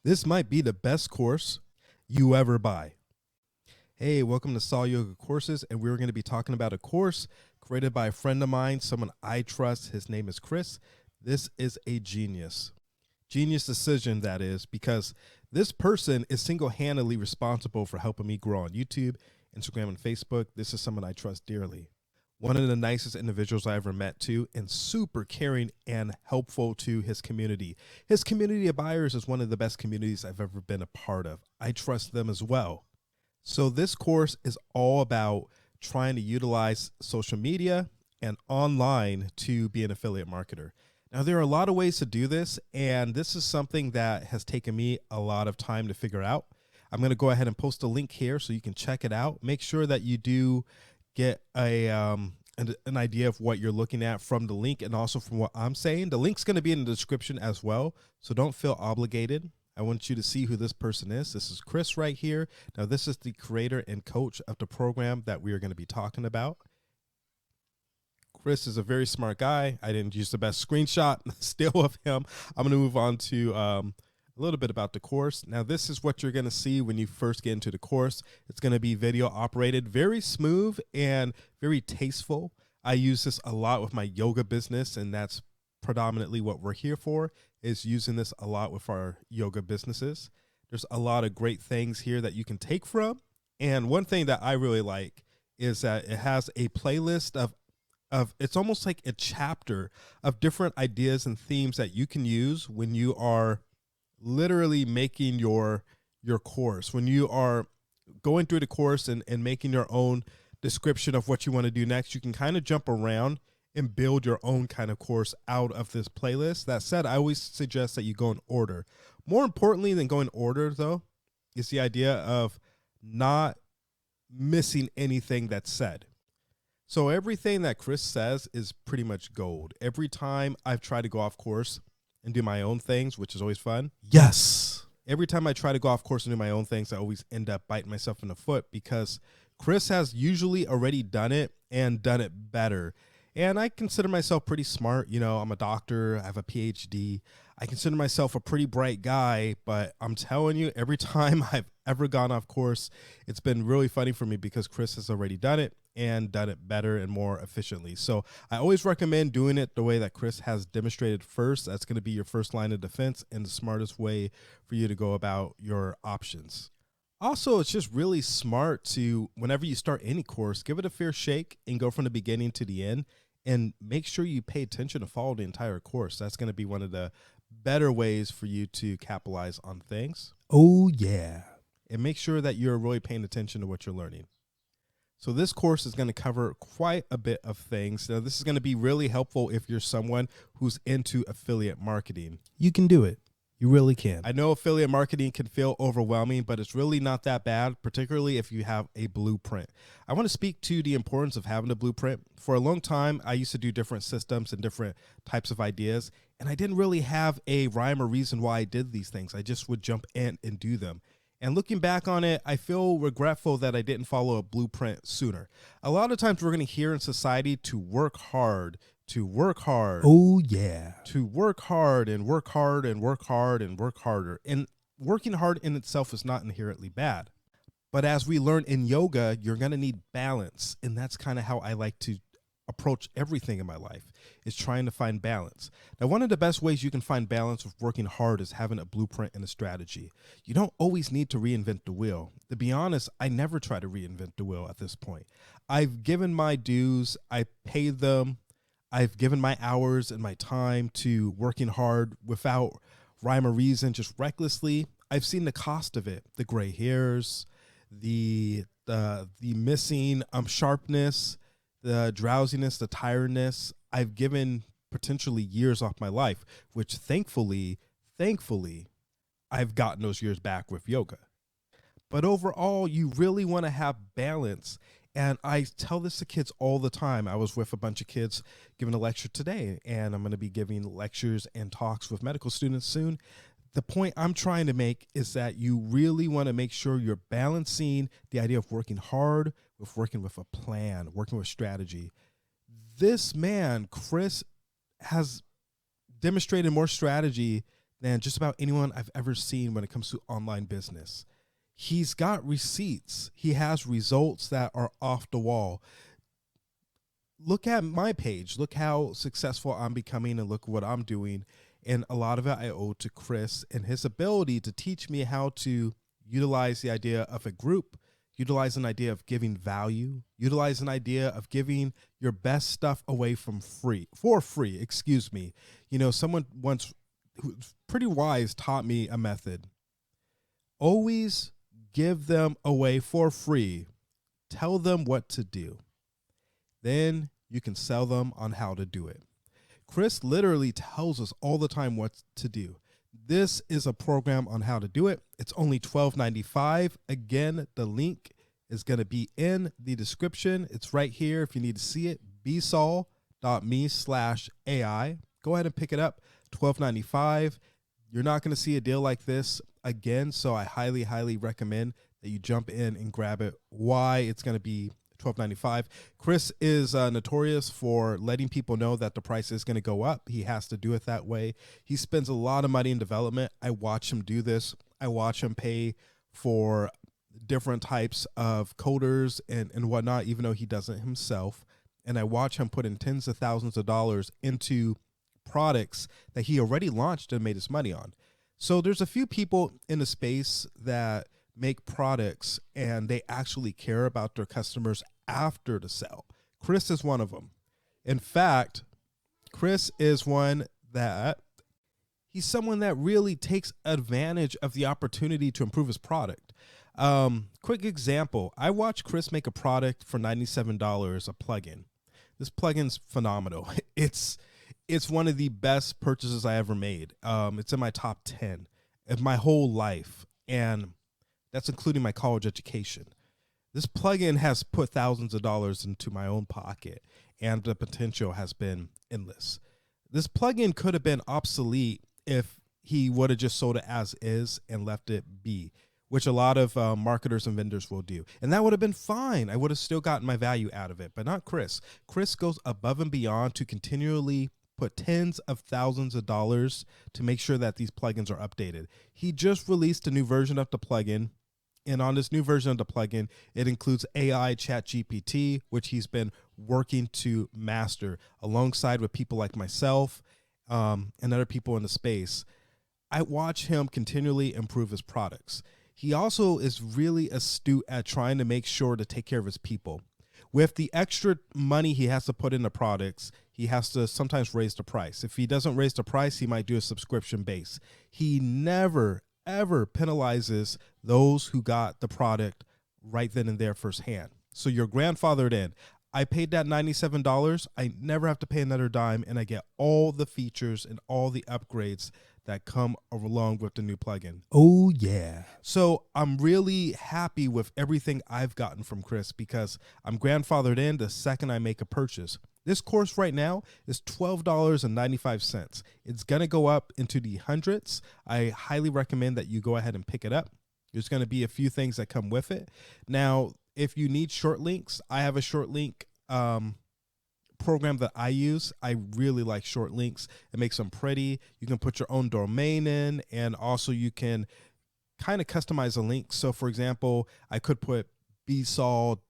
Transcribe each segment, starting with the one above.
This might be the best course you ever buy. Hey, welcome to Sol Yoga Courses, and we're going to be talking about a course created by a friend of mine, someone I trust. His name is Chris. This is a genius decision, that is, because this person is single-handedly responsible for helping me grow on YouTube, Instagram, and Facebook. This is someone I trust dearly. One of the nicest individuals I ever met, too, and super caring and helpful to his community. His community of buyers is one of the best communities I've ever been a part of. I trust them as well. So this course is all about trying to utilize social media and online to be an affiliate marketer. Now, there are a lot of ways to do this, and this is something that has taken me a lot of time to figure out. I'm going to go ahead and post a link here so you can check it out. Make sure that you do get an idea of what you're looking at from the link and also from what I'm saying. The link's going to be in the description as well, so don't feel obligated. I want you to see who this person is. This is Chris right here. Now, this is the creator and coach of the program that we are going to be talking about. Chris is a very smart guy. I didn't use the best screenshot still of him. I'm going to move on to a little bit about the course. Now, this is what you're going to see when you first get into the course. It's going to be video operated, very smooth and very tasteful. I use this a lot with my yoga business, and that's predominantly what we're here for, is using this a lot with our yoga businesses. There's a lot of great things here that you can take from. And one thing that I really like is that it has a playlist of it's almost like a chapter of different ideas and themes that you can use when you are literally making your course, when you are going through the course and making your own description of what you want to do next. You can kind of jump around and build your own kind of course out of this playlist. That said, I always suggest that you go in order. More importantly than going in order, though, is the idea of not missing anything that's said. So everything that Chris says is pretty much gold. Every time I've tried to go off course and do my own things, which is always fun. Yes. Every time I try to go off course and do my own things, I always end up biting myself in the foot because Chris has usually already done it and done it better. And I consider myself pretty smart. You know, I'm a doctor. I have a PhD. I consider myself a pretty bright guy, but I'm telling you, every time I've ever gone off course, it's been really funny for me because Chris has already done it and done it better and more efficiently. So I always recommend doing it the way that Chris has demonstrated first. That's going to be your first line of defense and the smartest way for you to go about your options. Also, it's just really smart to, whenever you start any course, give it a fair shake and go from the beginning to the end and make sure you pay attention to follow the entire course. That's going to be one of the better ways for you to capitalize on things. Oh, yeah. And make sure that you're really paying attention to what you're learning. So this course is going to cover quite a bit of things. Now, this is going to be really helpful if you're someone who's into affiliate marketing. You can do it. You really can. I know affiliate marketing can feel overwhelming, but it's really not that bad, particularly if you have a blueprint. I want to speak to the importance of having a blueprint. For a long time, I used to do different systems and different types of ideas, and I didn't really have a rhyme or reason why I did these things. I just would jump in and do them. And looking back on it, I feel regretful that I didn't follow a blueprint sooner. A lot of times we're going to hear in society to work hard, to work hard. Oh, yeah. To work hard and work hard and work hard and work harder. And working hard in itself is not inherently bad. But as we learn in yoga, you're going to need balance. And that's kind of how I like to approach everything in my life, is trying to find balance. Now, one of the best ways you can find balance with working hard is having a blueprint and a strategy. You don't always need to reinvent the wheel. To be honest, I never try to reinvent the wheel at this point. I've given my dues. I paid them. I've given my hours and my time to working hard without rhyme or reason, just recklessly. I've seen the cost of it, the gray hairs, the missing sharpness, the drowsiness, the tiredness. I've given potentially years off my life, which thankfully, I've gotten those years back with yoga. But overall, you really want to have balance. And I tell this to kids all the time. I was with a bunch of kids giving a lecture today, and I'm going to be giving lectures and talks with medical students soon. The point I'm trying to make is that you really want to make sure you're balancing the idea of working hard with working with a plan, working with strategy. This man, Chris, has demonstrated more strategy than just about anyone I've ever seen when it comes to online business. He's got receipts. He has results that are off the wall. Look at my page. Look how successful I'm becoming and look what I'm doing. And a lot of it I owe to Chris and his ability to teach me how to utilize the idea of a group, utilize an idea of giving value, utilize an idea of giving your best stuff away for free, excuse me. Someone once who's pretty wise taught me a method. Always give them away for free. Tell them what to do. Then you can sell them on how to do it. Chris literally tells us all the time what to do. This is a program on how to do it. It's only $12.95. Again, the link is going to be in the description. It's right here if you need to see it, bsol.me/AI. Go ahead and pick it up, $12.95. You're not going to see a deal like this again, so I highly, highly recommend that you jump in and grab it. Why it's going to be $12.95. Chris is notorious for letting people know that the price is going to go up. He has to do it that way. He spends a lot of money in development. I watch him do this. I watch him pay for different types of coders and whatnot, even though he doesn't himself. And I watch him put in tens of thousands of dollars into products that he already launched and made his money on. So there's a few people in the space that make products and they actually care about their customers after the sale. Chris is one of them. In fact, Chris is one that he's someone that really takes advantage of the opportunity to improve his product. Quick example. I watched Chris make a product for $97, a plugin. This plugin's phenomenal. It's one of the best purchases I ever made. It's in my top 10 of my whole life. And that's including my college education. This plugin has put thousands of dollars into my own pocket, and the potential has been endless. This plugin could have been obsolete if he would have just sold it as is and left it be, which a lot of marketers and vendors will do. And that would have been fine. I would have still gotten my value out of it, but not Chris. Chris goes above and beyond to continually put tens of thousands of dollars to make sure that these plugins are updated. He just released a new version of the plugin. And on this new version of the plugin, it includes AI ChatGPT, which he's been working to master alongside with people like myself and other people in the space. I watch him continually improve his products. He also is really astute at trying to make sure to take care of his people. With the extra money he has to put into products, he has to sometimes raise the price. If he doesn't raise the price, he might do a subscription base. He never, ever penalizes those who got the product right then and there firsthand. So you're grandfathered in. I paid that $97. I never have to pay another dime, and I get all the features and all the upgrades that come along with the new plugin. Oh, yeah. So I'm really happy with everything I've gotten from Chris because I'm grandfathered in the second I make a purchase. This course right now is $12.95. It's going to go up into the hundreds. I highly recommend that you go ahead and pick it up. There's going to be a few things that come with it. Now, if you need short links, I have a short link program that I use. I really like short links. It makes them pretty. You can put your own domain in, and also you can kind of customize a link. So, for example, I could put bsol.me/AI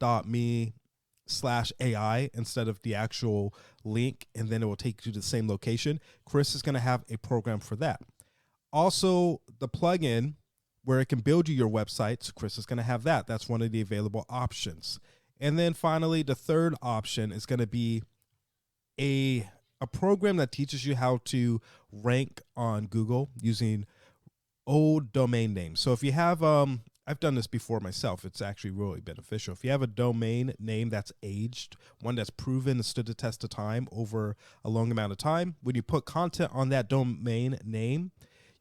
instead of the actual link, and then it will take you to the same location. Chris is going to have a program for that. Also, the plugin where it can build you your websites, Chris is going to have that. That's one of the available options. And then finally, the third option is going to be a program that teaches you how to rank on Google using old domain names. So if you have, I've done this before myself. It's actually really beneficial. If you have a domain name that's aged, one that's proven and stood the test of time over a long amount of time, when you put content on that domain name,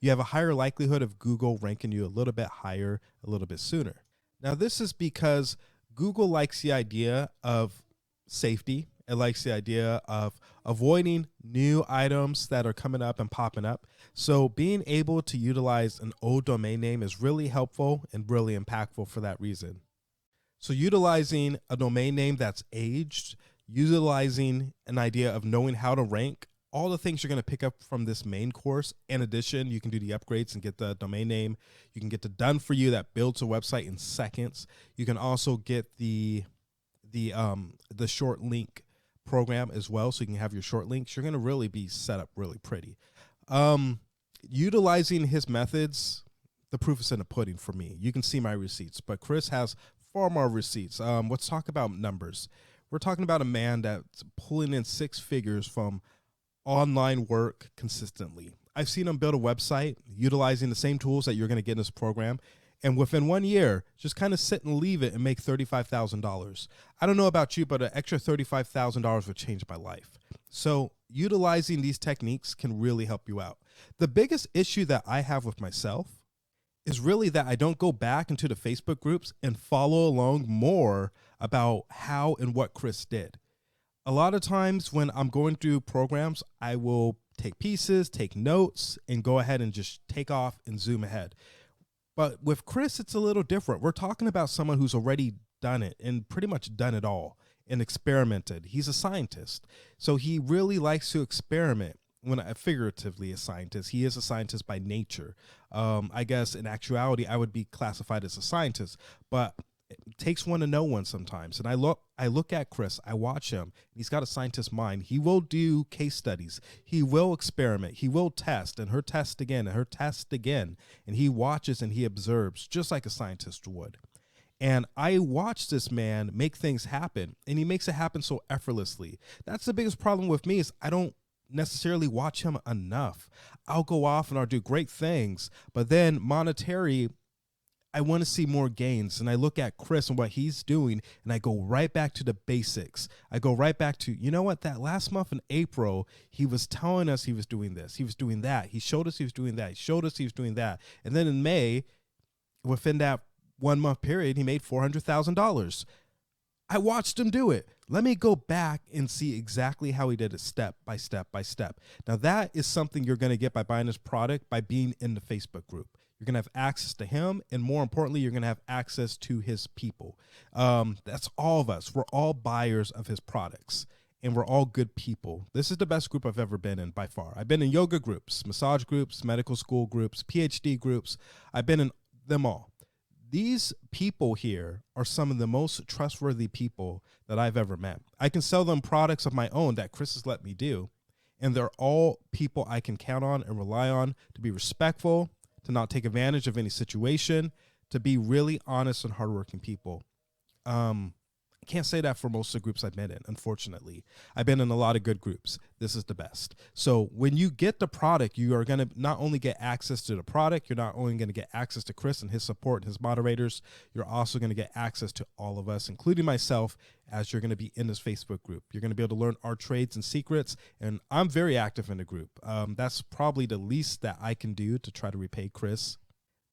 you have a higher likelihood of Google ranking you a little bit higher, a little bit sooner. Now, this is because Google likes the idea of safety. It likes the idea of avoiding new items that are coming up and popping up. So being able to utilize an old domain name is really helpful and really impactful for that reason. So utilizing a domain name that's aged, utilizing an idea of knowing how to rank, all the things you're going to pick up from this main course. In addition, you can do the upgrades and get the domain name. You can get the done for you that builds a website in seconds. You can also get the short link program as well, so you can have your short links. You're going to really be set up really pretty. Utilizing his methods, the proof is in the pudding for me. You can see my receipts, but Chris has far more receipts. Let's talk about numbers. We're talking about a man that's pulling in 6 figures from online work consistently. I've seen him build a website utilizing the same tools that you're going to get in this program, and within 1 year, just kind of sit and leave it and make $35,000. I don't know about you, but an extra $35,000 would change my life. So utilizing these techniques can really help you out. The biggest issue that I have with myself is really that I don't go back into the Facebook groups and follow along more about how and what Chris did. A lot of times when I'm going through programs, I will take pieces, take notes, and go ahead and just take off and zoom ahead. But with Chris, it's a little different. We're talking about someone who's already done it and pretty much done it all and experimented. He's a scientist, so he really likes to experiment. When figuratively a scientist, he is a scientist by nature. I guess in actuality, I would be classified as a scientist, but it takes one to know one sometimes. And I look at Chris, I watch him. He's got a scientist mind. He will do case studies. He will experiment. He will test and her test again and her test again. And he watches and he observes just like a scientist would. And I watch this man make things happen, and he makes it happen so effortlessly. That's the biggest problem with me is I don't necessarily watch him enough. I'll go off and I'll do great things, but then monetary, I want to see more gains. And I look at Chris and what he's doing, and I go right back to the basics. I go right back to, you know what, that last month in April, he was telling us he was doing this, he was doing that, he showed us he was doing that, he showed us he was doing that. And then in May, within that 1 month period, he made $400,000. I watched him do it. Let me go back and see exactly how he did it step by step by step. Now, that is something you're going to get by buying this product, by being in the Facebook group. You're going to have access to him, and more importantly, you're going to have access to his people. That's all of us. We're all buyers of his products, and we're all good people. This is the best group I've ever been in by far. I've been in yoga groups, massage groups, medical school groups, PhD groups. I've been in them all. These people here are some of the most trustworthy people that I've ever met. I can sell them products of my own that Chris has let me do, and they're all people I can count on and rely on to be respectful, to not take advantage of any situation, to be really honest and hardworking people. I can't say that for most of the groups I've been in, unfortunately. I've been in a lot of good groups. This is the best. So when you get the product, you are going to not only get access to the product, you're not only going to get access to Chris and his support and his moderators, you're also going to get access to all of us, including myself, as you're going to be in this Facebook group. You're going to be able to learn our trades and secrets, and I'm very active in the group. That's probably the least that I can do to try to repay Chris.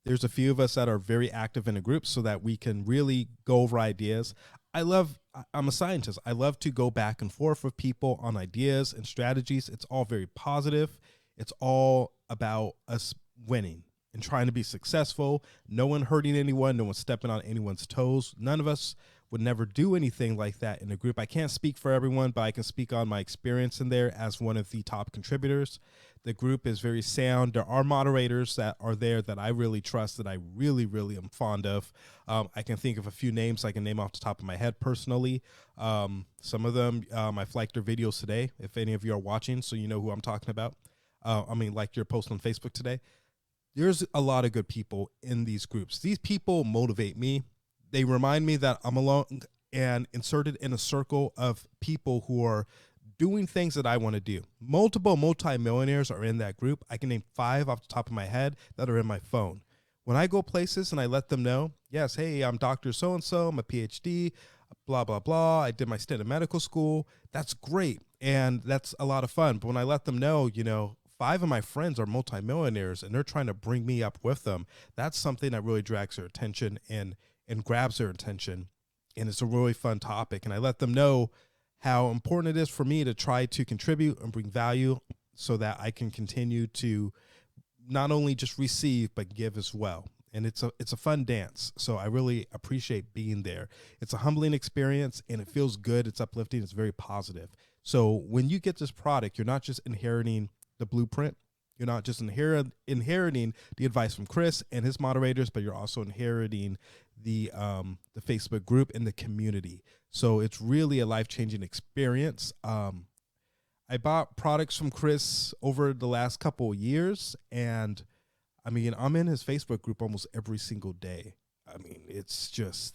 There's a few of us that are very active in a group so that we can really go over ideas. I'm a scientist. I love to go back and forth with people on ideas and strategies. It's all very positive. It's all about us winning and trying to be successful. No one hurting anyone. No one stepping on anyone's toes. None of us would never do anything like that in a group. I can't speak for everyone, but I can speak on my experience in there as one of the top contributors. The group is very sound. There are moderators that are there that I really trust, that I really, really am fond of. I can think of a few names I can name off the top of my head personally. Some of them, I've liked their videos today, if any of you are watching, so you know who I'm talking about. Like your post on Facebook today. There's a lot of good people in these groups. These people motivate me. They remind me that I'm alone and inserted in a circle of people who are doing things that I want to do. Multiple multimillionaires are in that group. I can name 5 off the top of my head that are in my phone. When I go places and I let them know, yes, hey, I'm Dr. So-and-so, I'm a PhD, blah, blah, blah. I did my stint in medical school. That's great. And that's a lot of fun. But when I let them know, 5 of my friends are multimillionaires and they're trying to bring me up with them, that's something that really drags their attention and grabs their attention. And it's a really fun topic. And I let them know how important it is for me to try to contribute and bring value so that I can continue to not only just receive, but give as well. And it's a fun dance. So I really appreciate being there. It's a humbling experience and it feels good. It's uplifting. It's very positive. So when you get this product, you're not just inheriting the blueprint. You're not just inheriting the advice from Chris and his moderators, but you're also inheriting the Facebook group and the community. So it's really a life-changing experience. I bought products from Chris over the last couple of years, and I mean, I'm in his Facebook group almost every single day. I mean, it's just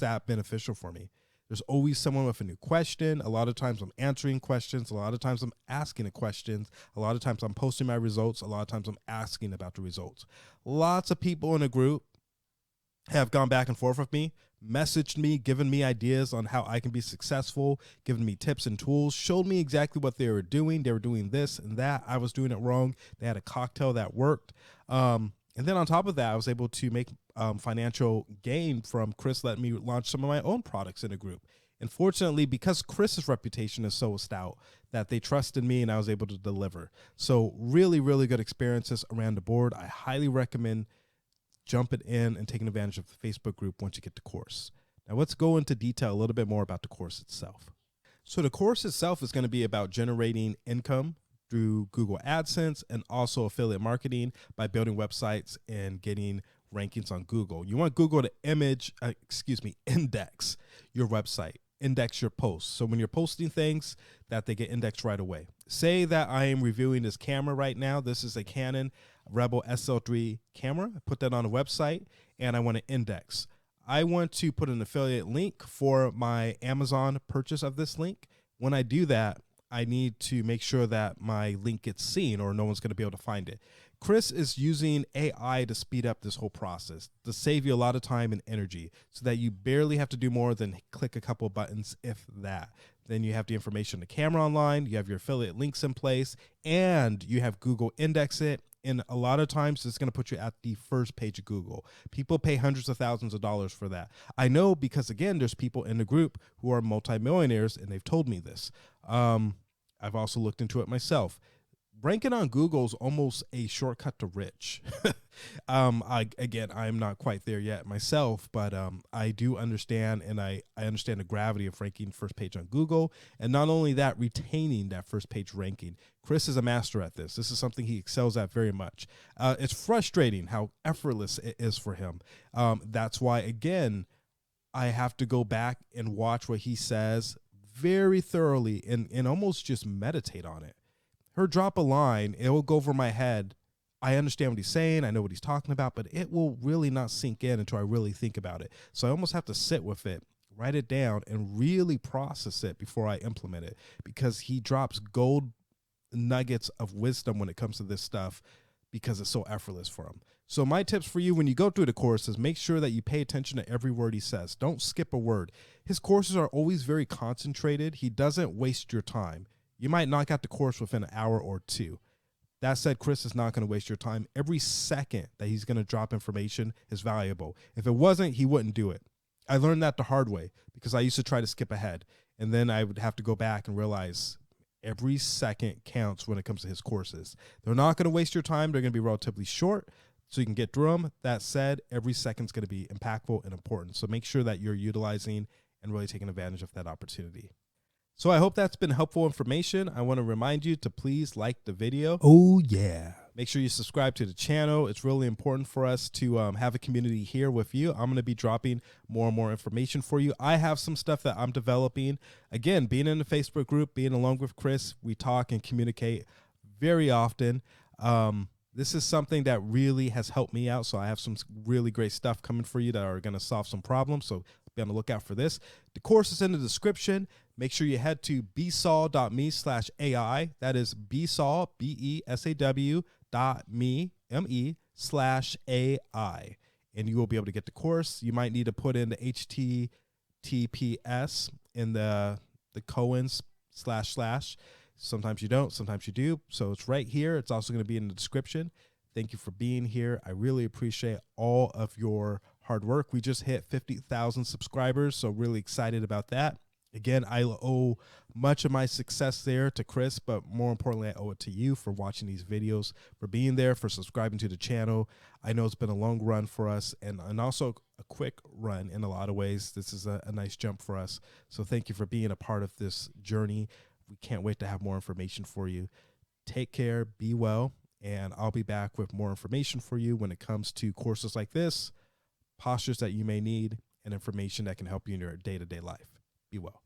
that beneficial for me. There's always someone with a new question. A lot of times I'm answering questions. A lot of times I'm asking questions. A lot of times I'm posting my results. A lot of times I'm asking about the results. Lots of people in the group have gone back and forth with me, messaged me, given me ideas on how I can be successful, given me tips and tools, showed me exactly what they were doing. They were doing this and that. I was doing it wrong. They had a cocktail that worked. And then on top of that, I was able to make financial gain from Chris letting me launch some of my own products in the group. And fortunately, because Chris's reputation is so stout, that they trusted me and I was able to deliver. So really, really good experiences around the board. I highly recommend jumping in and taking advantage of the Facebook group once you get the course. Now let's go into detail a little bit more about the course itself. So the course itself is going to be about generating income through Google Adsense and also affiliate marketing by building websites and getting rankings on Google. You want Google to index your website, index your posts. So when you're posting things, that they get indexed right away. Say that I am reviewing this camera right now. This is a Canon Rebel SL3 camera. I put that on a website and I want to index. I want to put an affiliate link for my Amazon purchase of this link. When I do that, I need to make sure that my link gets seen or no one's going to be able to find it. Chris is using AI to speed up this whole process, to save you a lot of time and energy so that you barely have to do more than click a couple of buttons, if that. Then you have the information, the camera online, you have your affiliate links in place, and you have Google index it. And a lot of times it's going to put you at the first page of Google. People pay hundreds of thousands of dollars for that. I know because, again, there's people in the group who are multimillionaires, and they've told me this. I've also looked into it myself. Ranking on Google is almost a shortcut to rich. I'm not quite there yet myself, but I do understand, and I understand the gravity of ranking first page on Google, and not only that, retaining that first page ranking. Chris is a master at this. This is something he excels at very much. It's frustrating how effortless it is for him. That's why, again, I have to go back and watch what he says very thoroughly and almost just meditate on it. Her drop a line, it will go over my head. I understand what he's saying. I know what he's talking about, but it will really not sink in until I really think about it. So I almost have to sit with it, write it down, and really process it before I implement it, because he drops gold nuggets of wisdom when it comes to this stuff because it's so effortless for him. So my tips for you when you go through the course is make sure that you pay attention to every word he says. Don't skip a word. His courses are always very concentrated. He doesn't waste your time. You might knock out the course within an hour or two. That said, Chris is not going to waste your time. Every second that he's going to drop information is valuable. If it wasn't, he wouldn't do it. I learned that the hard way because I used to try to skip ahead, and then I would have to go back and realize every second counts when it comes to his courses. They're not going to waste your time. They're going to be relatively short, so you can get through them. That said, every second's going to be impactful and important. So make sure that you're utilizing and really taking advantage of that opportunity. So I hope that's been helpful information. I want to remind you to please like the video. Oh, yeah. Make sure you subscribe to the channel. It's really important for us to have a community here with you. I'm going to be dropping more and more information for you. I have some stuff that I'm developing. Again, being in the Facebook group, being along with Chris, we talk and communicate very often. This is something that really has helped me out. So I have some really great stuff coming for you that are going to solve some problems. So be on the lookout for this. The course is in the description. Make sure you head to bsaw.me/AI. That is bsaw, BESAW.me/AI. And you will be able to get the course. You might need to put in the HTTPS in the colons // Sometimes you don't, sometimes you do. So it's right here. It's also going to be in the description. Thank you for being here. I really appreciate all of your hard work. We just hit 50,000 subscribers, so really excited about that. Again, I owe much of my success there to Chris, but more importantly, I owe it to you for watching these videos, for being there, for subscribing to the channel. I know it's been a long run for us and also a quick run in a lot of ways. This is a nice jump for us. So thank you for being a part of this journey. We can't wait to have more information for you. Take care, be well, and I'll be back with more information for you when it comes to courses like this, postures that you may need, and information that can help you in your day-to-day life. Be well.